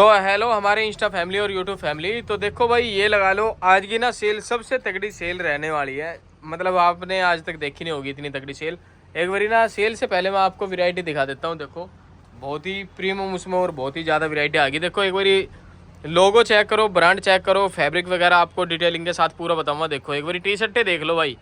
तो हेलो हमारे Insta family और यूट्यूब फैमिली। तो देखो भाई, ये लगा लो आज की ना सेल सबसे तगड़ी सेल रहने वाली है। मतलब आपने आज तक देखी नहीं होगी इतनी तगड़ी सेल। एक बारी ना सेल से पहले मैं आपको वैरायटी दिखा देता हूँ। देखो बहुत ही प्रीमियम उसमें और बहुत ही ज़्यादा वैरायटी आ गई। देखो एक बारी लोगो चेक करो, ब्रांड चेक करो, फैब्रिक वगैरह आपको डिटेलिंग के साथ पूरा बताऊँगा। देखो एक बारी टी शर्टें देख लो भाई,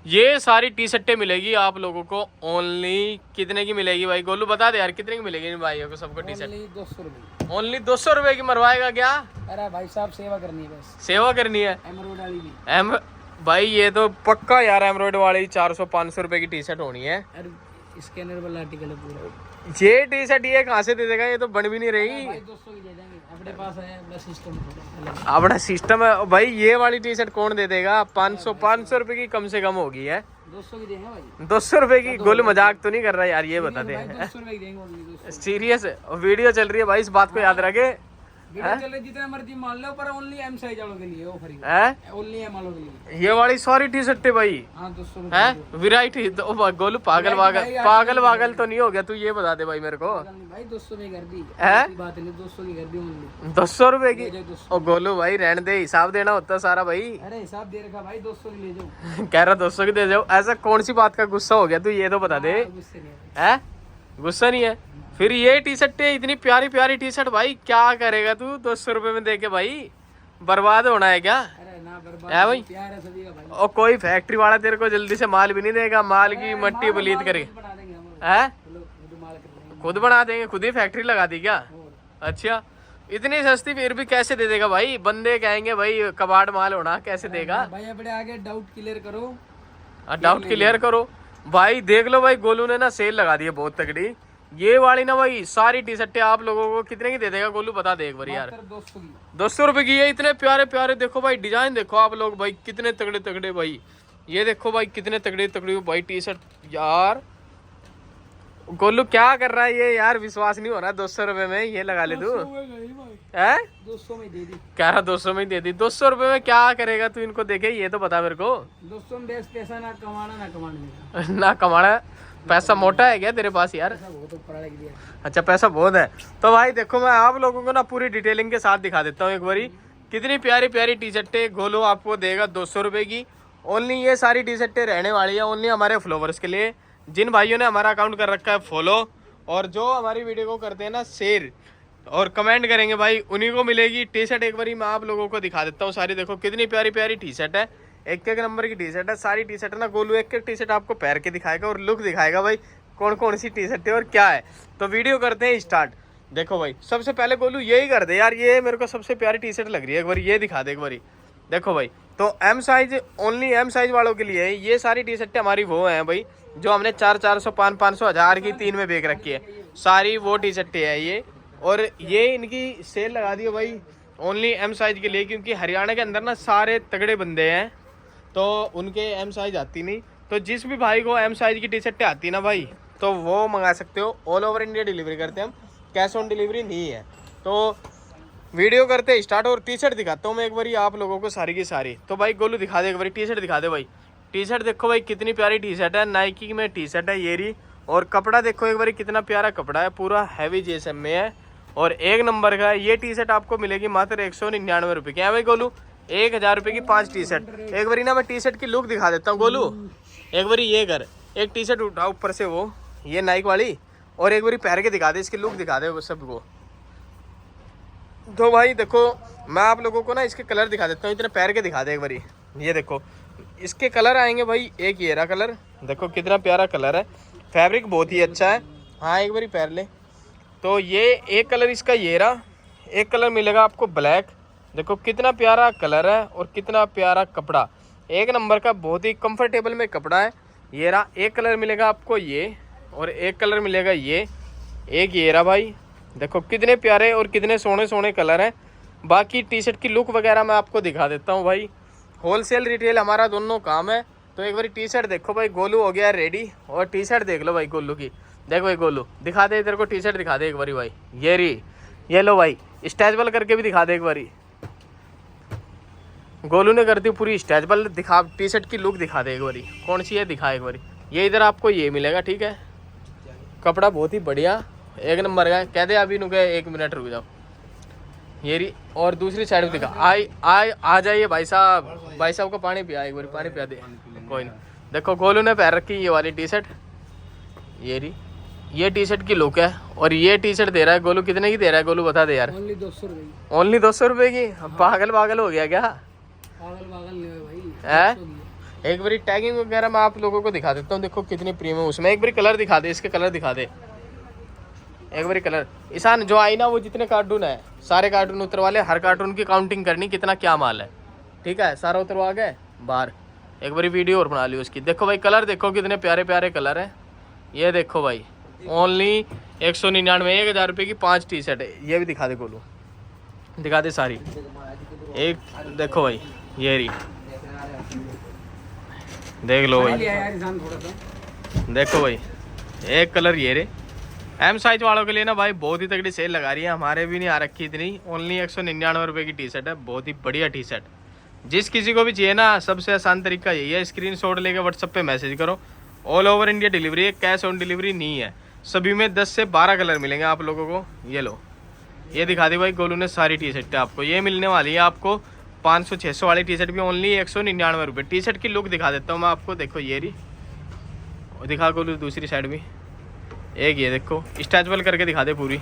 ये सारी टी शर्टें मिलेगी आप लोगों को ओनली कितने की मिलेगी भाई? गोलू बता दे यार, कितने की मिलेगी इन भाइयों को सबको टी शर्ट? 200 रुपये। ओनली 200 रुपये की मरवाएगा क्या? अरे भाई साहब सेवा करनी है, बस सेवा करनी है। एमरोड वाली भी। एम भाई ये तो पक्का यार, एमरॉयड वाली 400-500 रुपये की टी शर्ट होनी है। अरे स्कैनर वाला आर्टिकल है पूरा। ये टी शर्ट ये कहाँ से दे देगा? ये तो बन भी नहीं रही। भाई 200 की दे देंगे, अपने पास है बस सिस्टम। अपना सिस्टम है भाई। ये वाली टी शर्ट कौन दे देगा? 500 रुपये की कम से कम होगी है। 200 की देंगे भाई। 200 रुपये की? गोलू मजाक तो नहीं कर रहा यार, ये बता दे। 200 रुपये की देंगे ओनली। सीरियस वीडियो चल रही है भाई, इस बात को याद रखे। वीडियो चल रही जितना मर्जी मान लो, पर ओनली एम साइज वालों के लिए ऑफर है। ओनली एम वालों के लिए ये वाली सारी टी शर्टें भाई। हाँ 200 है वैरायटी। तो गोलू पागल वागल तो नहीं हो गया? तू ये बता दे भाई मेरे को। भाई 200 में कर दी है। बात नहीं, 200 की कर दी ओनली। 200 रुपए की? ओ गोलू भाई रहने दे, हिसाब देना होता है सारा भाई। अरे हिसाब दे रखा भाई, 200 की ले जाओ। कह रहा 200 की दे जाओ। ऐसा कौन सी बात का गुस्सा हो गया? तू ये तो बता दे। गुस्से नहीं है? गुस्सा नहीं है? फिर ये टी शर्ट इतनी प्यारी प्यारी टी शर्ट भाई क्या करेगा तू 200 रुपए में दे के? भाई बर्बाद होना है क्या? अरे ना बर्बाद है भाई। प्यार है सभी का भाई। और कोई फैक्ट्री वाला तेरे को जल्दी से माल भी नहीं देगा, माल की मट्टी पलीत करे। बना देंगे हम, है? खुद माल कर देंगे। खुद बना देंगे? खुद ही फैक्ट्री लगा दी क्या? अच्छा इतनी सस्ती फिर भी कैसे दे देगा भाई? बंदे कहेंगे भाई कबाड़ माल होना, कैसे देगा भाई? अपने आगे डाउट क्लियर करो। डाउट क्लियर करो भाई। देख लो भाई, गोलू ने ना सेल लगा दी है बहुत तगड़ी। ये वाली ना भाई सारी टी शर्टें आप लोगों को कितने की दे देगा गोलू? बता दे एक बार यार। 200 रुपए की है। इतने प्यारे प्यारे देखो भाई, डिजाइन देखो आप लोग भाई, कितने तगड़े तगड़े भाई। ये देखो भाई कितने तगड़े तगड़े भाई टी शर्ट। यार गोलू क्या कर रहा है ये यार? विश्वास नहीं हो रहा। 200 रुपए में ये लगा ले तू? है 200 में दे दी। कह रहा 200 में ही दे दी। 200 रुपए में क्या करेगा तू इनको देखे? ये तो बता मेरे को। 200 में बेस्ट पैसा ना कमाना ना कमाने ना कमाना। पैसा मोटा है क्या तेरे पास यार? अच्छा पैसा बहुत है। तो भाई देखो मैं आप लोगों को ना पूरी डिटेलिंग के साथ दिखा देता हूँ एक बारी। कितनी प्यारी प्यारी टी शर्टें गोलू आपको देगा 200 रुपये की। ओनली ये सारी टी शर्टें रहने वाली है ओनली हमारे फॉलोवर्स के लिए, जिन भाइयों ने हमारा अकाउंट कर रखा है फॉलो और जो हमारी वीडियो को करते हैं ना शेयर और कमेंट करेंगे भाई, उन्हीं को मिलेगी टी शर्ट। एक बारी मैं आप लोगों को दिखा देता हूँ सारी। देखो कितनी प्यारी प्यारी टी शर्ट है, एक एक नंबर की टी शर्ट है सारी टी शर्ट है ना। गोलू एक एक टी शर्ट आपको पहन के दिखाएगा और लुक दिखाएगा भाई कौन कौन सी टी शर्ट है और क्या है। तो वीडियो करते हैं स्टार्ट। देखो भाई सबसे पहले गोलू यही कर दे यार, ये मेरे को सबसे प्यारी टी शर्ट लग रही है। एक बार ये दिखा दे एक बारी। देखो भाई तो M size, only M size वालों के लिए ये सारी टी शर्टें हमारी वो हैं भाई, जो हमने 400, 500, 1000 की 3 में बेच रखी है। सारी वो टी शर्टें हैं ये। और ये इनकी सेल लगा दी है भाई ओनली एम साइज के लिए, क्योंकि हरियाणा के अंदर ना सारे तगड़े बंदे हैं तो उनके एम साइज आती नहीं। तो जिस भी भाई को एम साइज की टी शर्टें आती ना भाई, तो वो मंगा सकते हो। ऑल ओवर इंडिया डिलीवरी करते हैं हम, कैश ऑन डिलीवरी नहीं है। तो वीडियो करते हैं स्टार्ट और टी शर्ट दिखाता हूँ मैं एक बारी आप लोगों को सारी की सारी। तो भाई गोलू दिखा दे एक बारी, टी शर्ट दिखा दे भाई। टी शर्ट देखो भाई कितनी प्यारी टी शर्ट है, नाइकी में टी शर्ट है ये रही। और कपड़ा देखो एक बारी कितना प्यारा कपड़ा है, पूरा हैवी जीएसएम में है और एक नंबर का है। ये टी शर्ट आपको मिलेगी मात्र 199 रुपये की है भाई गोलू। 1000 रुपये की 5 टी शर्ट। एक बारी ना मैं टी शर्ट की लुक दिखा देता हूँ गोलू। एक बारी ये कर, एक टी शर्ट उठा ऊपर से वो ये नाइक वाली, और एक बारी पहन के दिखा दे, इसकी लुक दिखा दे वो सबको। तो भाई देखो मैं आप लोगों को ना इसके कलर दिखा देता हूँ, इतने पैर के दिखा दे एक बारी। ये देखो इसके कलर आएंगे भाई, एक ये रहा कलर, देखो कितना प्यारा कलर है, फैब्रिक बहुत ही अच्छा है। हाँ एक बारी पैर ले। तो ये एक कलर इसका ये रहा, एक कलर मिलेगा आपको ब्लैक। देखो कितना प्यारा कलर है और कितना प्यारा कपड़ा, एक नंबर का, बहुत ही कंफर्टेबल में कपड़ा है। ये रहा एक कलर मिलेगा आपको ये, और एक कलर मिलेगा ये, एक ये रहा भाई। देखो कितने प्यारे और कितने सोने सोने कलर हैं। बाकी टी शर्ट की लुक वगैरह मैं आपको दिखा देता हूँ भाई। होलसेल रिटेल हमारा दोनों काम है। तो एक बार टी शर्ट देखो भाई, गोलू हो गया रेडी। और टी शर्ट देख लो भाई गोलू की। देखो भाई गोलू दिखा दे तेरे को टी शर्ट दिखा दे एक बारी भाई। ये रही, ये लो भाई, स्ट्रेचबल करके भी दिखा दे एक बारी। गोलू ने कर दी पूरी स्ट्रेचबल। दिखा टी शर्ट की लुक दिखा दे एक बारी, कौन सी है दिखा एक बारी। ये इधर आपको ये मिलेगा, ठीक है। कपड़ा बहुत ही बढ़िया एक नंबर का। कह दे अभी नुके 1 मिनट रुक जाओ। ये रही। और दूसरी साइड में दिखा आ जाइए भाई साहब को पानी पिया, एक बार पानी पिया दे। कोई ना, देखो गोलू ने पहन रखी ये वाली टी शर्ट, ये रही। ये टी शर्ट की लुक है। और ये टी शर्ट दे रहा है गोलू, कितने की दे रहा है गोलू बता दे यार। ओनली 200 रुपये। ओनली 200 रुपये की? पागल हो गया क्या? पागल नहीं है भाई है। एक बारी टैगिंग वगैरह मैं आप लोगों को दिखा देता हूँ, देखो कितनी प्रीमियम उसमें। एक बारी कलर दिखा दे, इसके कलर दिखा दे एक बारी कलर। ईशान जो आई ना वो जितने कार्टून है सारे कार्टून उतरवा ले, हर कार्टून की काउंटिंग करनी कितना क्या माल है, ठीक है। सारा उतरवा गए बाहर, एक बारी वीडियो और बना ली उसकी। देखो भाई कलर देखो कितने प्यारे प्यारे कलर है। ये देखो भाई ओनली 199, 1000 रुपये की 5 टी शर्ट है। ये भी दिखा दे गोलू, दिखा दे सारी। एक देखो भाई ये रही, देख लो भाई, देखो भाई एक कलर ये रे। एम साइज वालों के लिए ना भाई बहुत ही तगड़ी सेल लगा रही है, हमारे भी नहीं आ रखी इतनी। ओनली 199 रुपये की टी शर्ट है, बहुत ही बढ़िया टी शर्ट। जिस किसी को भी चाहिए ना सबसे आसान तरीका यही है, स्क्रीनशॉट लेके व्हाट्सएप पे मैसेज करो। ऑल ओवर इंडिया डिलीवरी है, कैश ऑन डिलीवरी नहीं है। सभी में 10 से 12 कलर मिलेंगे आप लोगों को। ये लो, ये दिखा दी भाई गोलू ने सारी टी शर्ट आपको। ये मिलने वाली है आपको 500-600 वाली टी शर्ट भी ओनली 199 रुपये। टी शर्ट की लुक दिखा देता हूँ मैं आपको, देखो ये रही। दिखा गोलू दूसरी साइड भी, एक ये देखो स्ट्रेचेबल करके दिखा दे पूरी।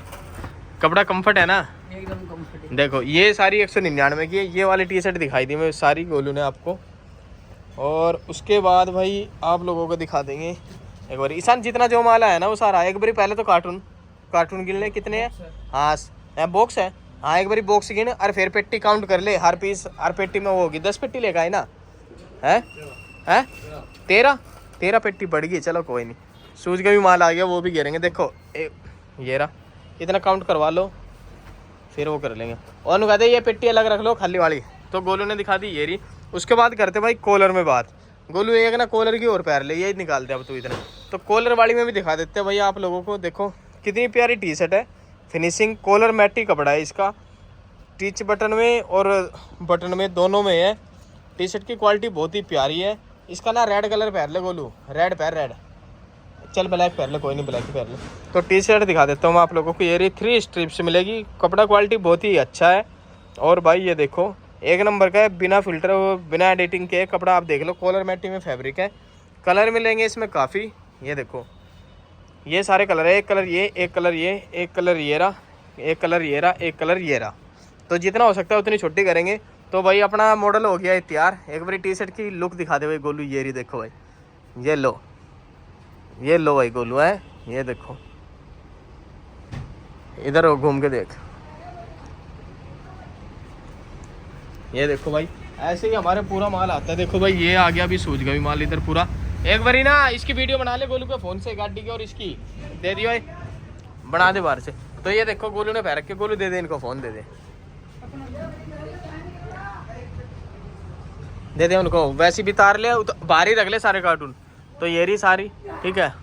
कपड़ा कंफर्ट है ना एकदम कंफर्टेबल। देखो ये सारी 199 की है। ये वाली टी शर्ट दिखाई दी मैं सारी गोलू ने आपको। और उसके बाद भाई आप लोगों को दिखा देंगे एक बार। ईशान जितना जो माल है ना वो सारा एक बारी पहले तो कार्टून गिन ले कितने हैं। हाँ बॉक्स है, हाँ एक बारी बॉक्स गिन और फिर पेट्टी काउंट कर ले। हर पीस हर पेट्टी में वो होगी 10 पेट्टी लेगा है ना। है 13 पेट्टी बढ़ गई, चलो कोई नहीं। सूज का भी माल आ गया, वो भी गिरेंगे। देखो ये रहा, इतना काउंट करवा लो फिर वो कर लेंगे। और कहते ये पेट्टी अलग रख लो खाली वाली। तो गोलू ने दिखा दी ये रही। उसके बाद करते भाई कॉलर में बात। गोलू एक ना कॉलर की और पैर ले, यही निकालते अब तो इतना। तो कॉलर वाली में भी दिखा देते हैं भाई आप लोगों को। देखो कितनी प्यारी टी शर्ट है, फिनिशिंग कॉलर मैटी कपड़ा है इसका। टीच बटन में और बटन में दोनों में है। टी शर्ट की क्वालिटी बहुत ही प्यारी है। इसका ना रेड कलर पहन ले गोलू, रेड चल ब्लैक पहन ले, कोई नहीं ब्लैक पहन ले। तो टी शर्ट दिखा देता हूँ मैं आप लोगों को। ये रही 3 स्ट्रिप्स मिलेगी, कपड़ा क्वालिटी बहुत ही अच्छा है। और भाई ये देखो एक नंबर का है, बिना फिल्टर बिना एडिटिंग के कपड़ा। आप देख लो कॉलर मैटी में फैब्रिक है। कलर मिलेंगे इसमें काफ़ी, ये देखो ये सारे कलर है। एक कलर ये, एक कलर ये, एक कलर ये रहा, एक कलर ये रहा, एक कलर ये रहा। तो जितना हो सकता है उतनी छोटी करेंगे। तो भाई अपना मॉडल हो गया तैयार। एक बारी टी शर्ट की लुक दिखा दे भाई गोलू। ये रही देखो भाई, ये लो भाई गोलू है। ये देखो इधर घूम के देख, ये देखो भाई ऐसे ही हमारे पूरा माल आता है। देखो भाई ये आ गया अभी सूज का भी माल इधर पूरा। एक बारी ना इसकी वीडियो बना ले गोलू के फ़ोन से, गाड़ी की, और इसकी दे दियो भाई, बना दे बाहर से। तो ये देखो गोलू ने पैर रखे, गोलू दे दे इनको फ़ोन, दे दे उनको। वैसे भी तार ले बाहर ही रख ले सारे कार्टून। तो ये रही सारी, ठीक है।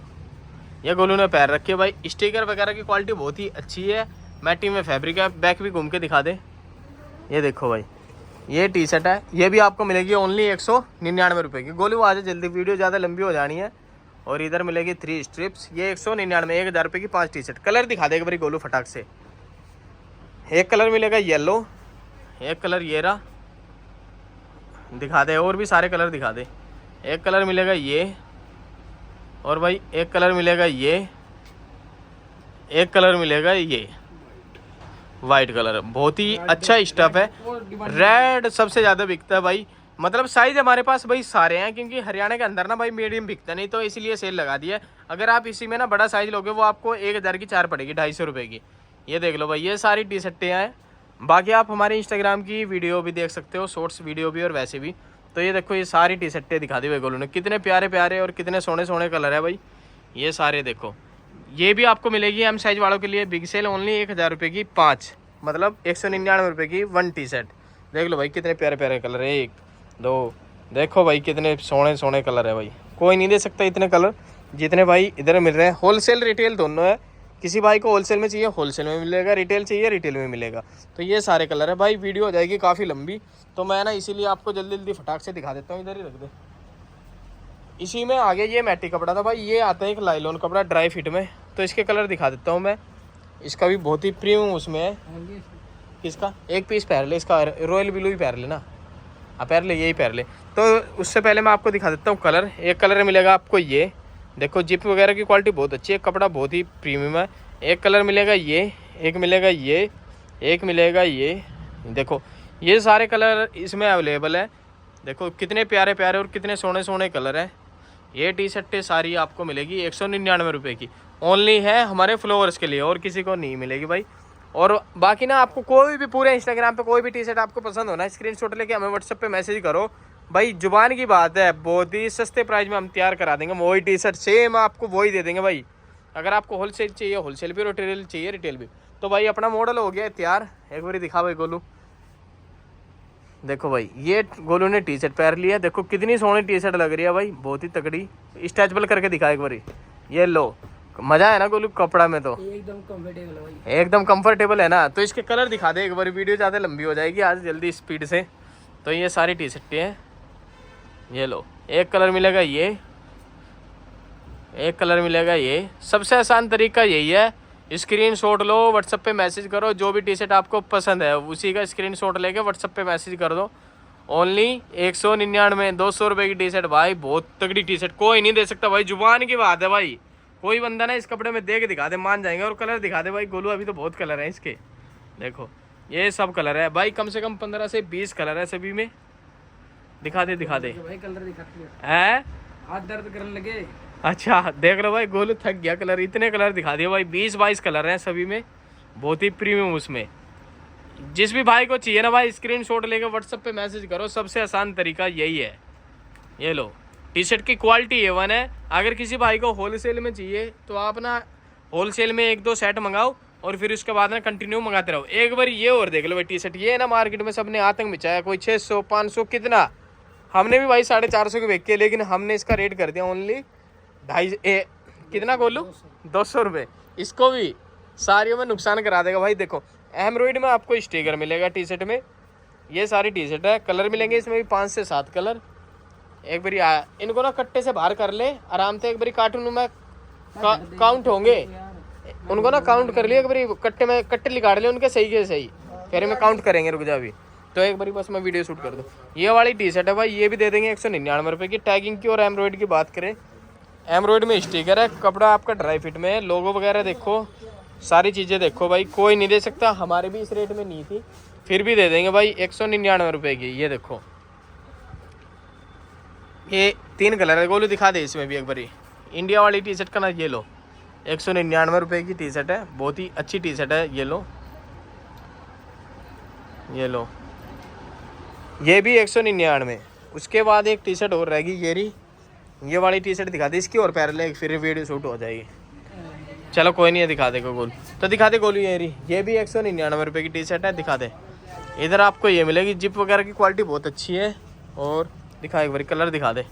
ये गोलू ने पैर रखे भाई। स्टिकर वगैरह की क्वालिटी बहुत ही अच्छी है, मैटी में फैब्रिक है। बैक भी घूम के दिखा दे। ये देखो भाई ये टी शर्ट है, ये भी आपको मिलेगी ओनली 199 रुपये की। गोलू आ जाए जल्दी, वीडियो ज़्यादा लंबी हो जानी है। और इधर मिलेगी 3 स्ट्रिप्स, ये 199, 1000 रुपये की 5 टी शर्ट। कलर दिखा दे एक बारी गोलू फटाक से। एक कलर मिलेगा येलो, एक कलर ये रहा, दिखा दे। और भी सारे कलर दिखा दे। एक कलर मिलेगा ये, और भाई एक कलर मिलेगा ये, एक कलर मिलेगा ये वाइट कलर। बहुत ही अच्छा स्टफ है। रेड सबसे ज़्यादा बिकता है भाई, मतलब साइज हमारे पास भाई सारे हैं, क्योंकि हरियाणा के अंदर ना भाई मीडियम बिकता नहीं, तो इसलिए सेल लगा दिया है। अगर आप इसी में ना बड़ा साइज लोगे वो आपको 1000 की 4 पड़ेगी, 250 रुपये की। ये देख लो भाई ये सारी टी शर्टें हैं। बाकी आप हमारे इंस्टाग्राम की वीडियो भी देख सकते हो, शॉर्ट्स वीडियो भी और वैसे भी। तो ये देखो ये सारी टी शर्टें दिखा दी भाई गोलू ने, कितने प्यारे प्यारे और कितने सोने सोने कलर है भाई। ये सारे देखो, ये भी आपको मिलेगी एम साइज वालों के लिए बिग सेल ओनली 1000 रुपये की 5, मतलब 199 रुपये की 1 टी शर्ट। देख लो भाई कितने प्यारे प्यारे कलर है, 1 2 देखो भाई कितने सोने सोने कलर है भाई। कोई नहीं दे सकता इतने कलर जितने भाई इधर मिल रहे हैं। होलसेल रिटेल दोनों है, किसी भाई को होलसेल में चाहिए होलसेल में मिलेगा, रिटेल चाहिए रिटेल में मिलेगा। तो ये सारे कलर है भाई। वीडियो हो जाएगी काफ़ी लंबी, तो मैं ना इसीलिए आपको जल्दी जल्दी फटाक से दिखा देता हूँ। इधर ही रख दे। इसी में आगे ये मैटी कपड़ा था भाई, ये आता है एक लाइलॉन कपड़ा ड्राई फिट में। तो इसके कलर दिखा देता हूँ मैं। इसका भी बहुत ही प्रीमियम उसमें है, किसका, एक पीस पहन ले इसका, रॉयल ब्लू ही पहन ले ना, आप पहन ले, यही पहन ले। तो उससे पहले मैं आपको दिखा देता हूँ कलर। एक कलर मिलेगा आपको ये, देखो जिप वगैरह की क्वालिटी बहुत अच्छी है, कपड़ा बहुत ही प्रीमियम है। एक कलर मिलेगा ये, एक मिलेगा ये, एक मिलेगा ये, देखो ये सारे कलर इसमें अवेलेबल है। देखो कितने प्यारे प्यारे और कितने सोने सोने कलर हैं। ये टी शर्टें सारी आपको मिलेगी 199 रुपये की, ओनली है हमारे फॉलोअर्स के लिए, और किसी को नहीं मिलेगी भाई। और बाकी ना आपको कोई भी पूरे इंस्टाग्राम पे कोई भी टी शर्ट आपको पसंद हो ना, स्क्रीनशॉट लेके हमें व्हाट्सएप पे मैसेज करो भाई, जुबान की बात है, बहुत ही सस्ते प्राइस में हम तैयार करा देंगे। वही टी शर्ट सेम आपको वही दे देंगे भाई। अगर आपको होलसेल चाहिए होलसेल भी, रिटेल चाहिए रिटेल भी। तो भाई अपना मॉडल हो गया तैयार, एक बार दिखा भाई गोलू। देखो भाई ये गोलू ने टी शर्ट पहन लिया, देखो कितनी सोहनी टी शर्ट लग रही है भाई, बहुत ही तगड़ी। स्ट्रेचेबल करके दिखा एक बारी, ये लो, मजा है ना गोलू कपड़ा में, तो एकदम कंफर्टेबल है भाई, एकदम कंफर्टेबल है ना। तो इसके कलर दिखा दे एक बार, वीडियो ज़्यादा लंबी हो जाएगी आज जल्दी स्पीड से। तो ये सारी टी शर्टें हैं, ये लो, एक कलर मिलेगा ये, एक कलर मिलेगा ये। सबसे आसान तरीका यही है, स्क्रीनशॉट लो, व्हाट्सएप पे मैसेज करो, जो भी टी शर्ट आपको पसंद है उसी का स्क्रीनशॉट लेके व्हाट्सएप पे मैसेज कर दो। ओनली 199, 200 रुपये की टी शर्ट भाई, बहुत तगड़ी टी शर्ट, कोई नहीं दे सकता भाई, जुबान की बात है भाई। कोई बंदा ना इस कपड़े में दे के दिखा दे, मान जाएंगे। और कलर दिखा दे भाई गोलू, अभी तो बहुत कलर है इसके, देखो ये सब कलर है भाई, कम से कम 15 से 20 कलर है सभी में। दिखा दे दिखा दे भाई कलर दिखाती है, हाथ दर्द करने लगे। अच्छा देख लो भाई, गोलू थक गया, कलर इतने कलर दिखा दिए भाई, 20-22 कलर हैं सभी में, बहुत ही प्रीमियम। उसमें जिस भी भाई को चाहिए ना भाई, स्क्रीनशॉट लेकर व्हाट्सएप पे मैसेज करो, सबसे आसान तरीका यही है। ये लो, टी शर्ट की क्वालिटी A1 है। अगर किसी भाई को होलसेल में चाहिए तो आप ना होलसेल में 1-2 सेट मंगाओ, और फिर उसके बाद ना कंटिन्यू मंगाते रहो। एक बार ये और देख लो भाई, टी शर्ट ये ना मार्केट में सबने आतंक मचाया, कोई 600 500 कितना, हमने भी भाई 450 के बेच के, लेकिन हमने इसका रेट कर दिया ओनली 250, कितना बोलूँ 200 रुपये। इसको भी सारियों में नुकसान करा देगा भाई। देखो एम्ब्रॉयड में आपको स्टिकर मिलेगा टी शर्ट में, ये सारी टी शर्ट है, कलर मिलेंगे इसमें भी 5 से 7 कलर। एक बारी इनको ना कट्टे से बाहर कर ले आराम से, एक बारी कार्टून में काउंट होंगे, उनको ना काउंट कर लिया, एक बारी कट्टे में कट्टे निकाल ले उनके सही के सही, फिर में काउंट करेंगे, रुक जा अभी। तो एक बारी बस मैं वीडियो शूट कर दूँ। ये वाली टी शर्ट है भाई, ये भी दे देंगे 199 रुपये की। टैगिंग की और एम्ब्रॉयड की बात करें, एम्ब्रॉयड में स्टिकर है, कपड़ा आपका ड्राई फिट में है, लोगो वगैरह देखो, सारी चीज़ें देखो भाई, कोई नहीं दे सकता। हमारे भी इस रेट में नहीं थी, फिर भी दे देंगे भाई 199 रुपये की। ये देखो ये 3 कलर है, गोलू दिखा दे इसमें भी एक बारी। इंडिया वाली टी शर्ट का ना ये लो, 199 रुपये की टी शर्ट है, बहुत ही अच्छी टी शर्ट है। ये लो, ये लो, ये भी 199। उसके बाद एक टी शर्ट और रहेगी, ये रही, ये वाली टी शर्ट दिखा दे इसकी, और पैर ले, फिर वीडियो शूट हो जाएगी। चलो कोई नहीं है, दिखा दे गोलू, तो दिखा दे गोलू, ये रही, ये भी 199 रुपये की टी शर्ट है, दिखा दे। इधर आपको ये मिलेगी, जिप वगैरह की क्वालिटी बहुत अच्छी है। और दिखा एक बार, कलर दिखा दे,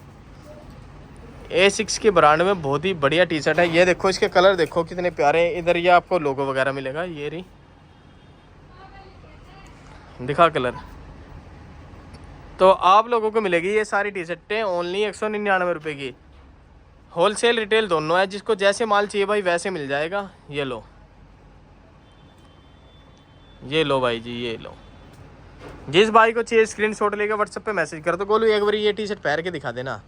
A6 के ब्रांड में बहुत ही बढ़िया टी शर्ट है। ये देखो इसके कलर देखो कितने प्यारे हैं। इधर ये आपको लोगो वगैरह मिलेगा, ये रही, दिखा कलर। तो आप लोगों को मिलेगी ये सारी टी शर्टें ओनली 199 रुपये की। होलसेल रिटेल दोनों है, जिसको जैसे माल चाहिए भाई वैसे मिल जाएगा। ये लो, ये लो भाई जी, ये लो, जिस भाई को चाहिए स्क्रीनशॉट लेकर व्हाट्सएप पे मैसेज कर दो। गोलू एक बार ये टी शर्ट पहन के दिखा देना,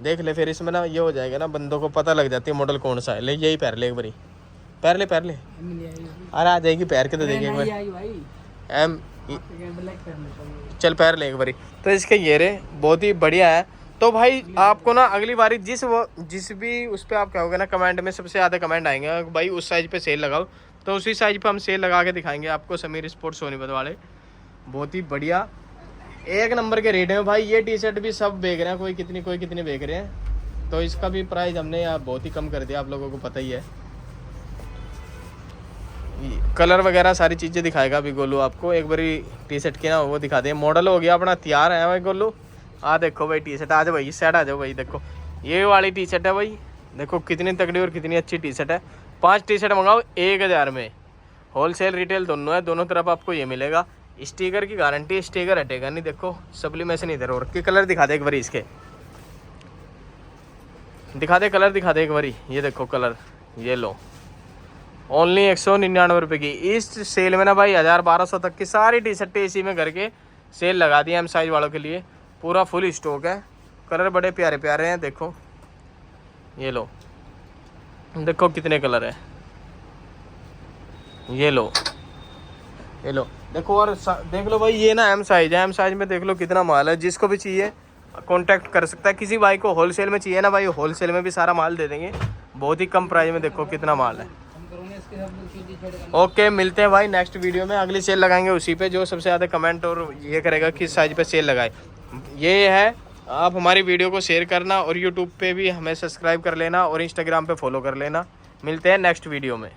देख ले, फिर इसमें ना ये हो जाएगा ना, बंदों को पता लग जाती है मॉडल कौन सा है। ले यही पहन ले एक बारी, पहन ले पहन ले, अरे आ जाएगी पहन के तो देंगे एक बार। चल पैर ले एक बारी। तो इसके ये रे बहुत ही बढ़िया है। तो भाई आपको ना अगली बारी जिस भी उस पर आप कहोगे ना, कमेंट में सबसे ज़्यादा कमेंट आएंगे भाई उस साइज पे सेल लगाओ, तो उसी साइज पे हम सेल लगा के दिखाएंगे आपको। समीर स्पोर्ट्स सोनीपत वाले बहुत ही बढ़िया एक नंबर के रेट में भाई। ये टी शर्ट भी सब बेच रहे हैं, कोई कितनी बेच रहे हैं, तो इसका भी प्राइस हमने यहाँ बहुत ही कम कर दिया, आप लोगों को पता ही है। कलर वगैरह सारी चीज़ें दिखाएगा अभी गोलू आपको। एक बारी टी शर्ट की ना वो दिखा दे, मॉडल हो गया अपना तैयार है भाई गोलू। देखो भाई टी शर्ट, आ जाओ भाई इस साइड आ जाओ भाई। देखो ये वाली टी शर्ट है भाई, देखो कितनी तगड़ी और कितनी अच्छी टी शर्ट है। 5 टी शर्ट मंगाओ 1000 में, होलसेल रिटेल दोनों है, दोनों तरफ आपको ये मिलेगा। स्टिकर की गारंटी, स्टिकर हटेगा नहीं। देखो सब्लिमेशन इधर और के कलर दिखा दे एक बारी, इसके दिखा दे कलर दिखा दे एक बारी। ये देखो कलर, ये लो ओनली 199 रुपये की। इस सेल में ना भाई 1000-1200 तक की सारी टी शर्टें इसी में करके सेल लगा दी है एम साइज वालों के लिए। पूरा फुल स्टॉक है, कलर बड़े प्यारे प्यारे हैं। देखो ये लो, देखो कितने कलर है, ये लो, ये लो देखो। और देख लो भाई ये ना एम साइज है, एम साइज में देख लो कितना माल है। जिसको भी चाहिए कांटेक्ट कर सकता है। किसी भाई को होलसेल में चाहिए ना भाई, होलसेल में भी सारा माल दे देंगे, बहुत ही कम प्राइस में। देखो कितना माल है। ओके, मिलते हैं भाई नेक्स्ट वीडियो में। अगली सेल लगाएंगे उसी पे जो सबसे ज़्यादा कमेंट और ये करेगा किस साइज पे सेल लगाए। ये है, आप हमारी वीडियो को शेयर करना और यूट्यूब पे भी हमें सब्सक्राइब कर लेना और इंस्टाग्राम पे फॉलो कर लेना। मिलते हैं नेक्स्ट वीडियो में।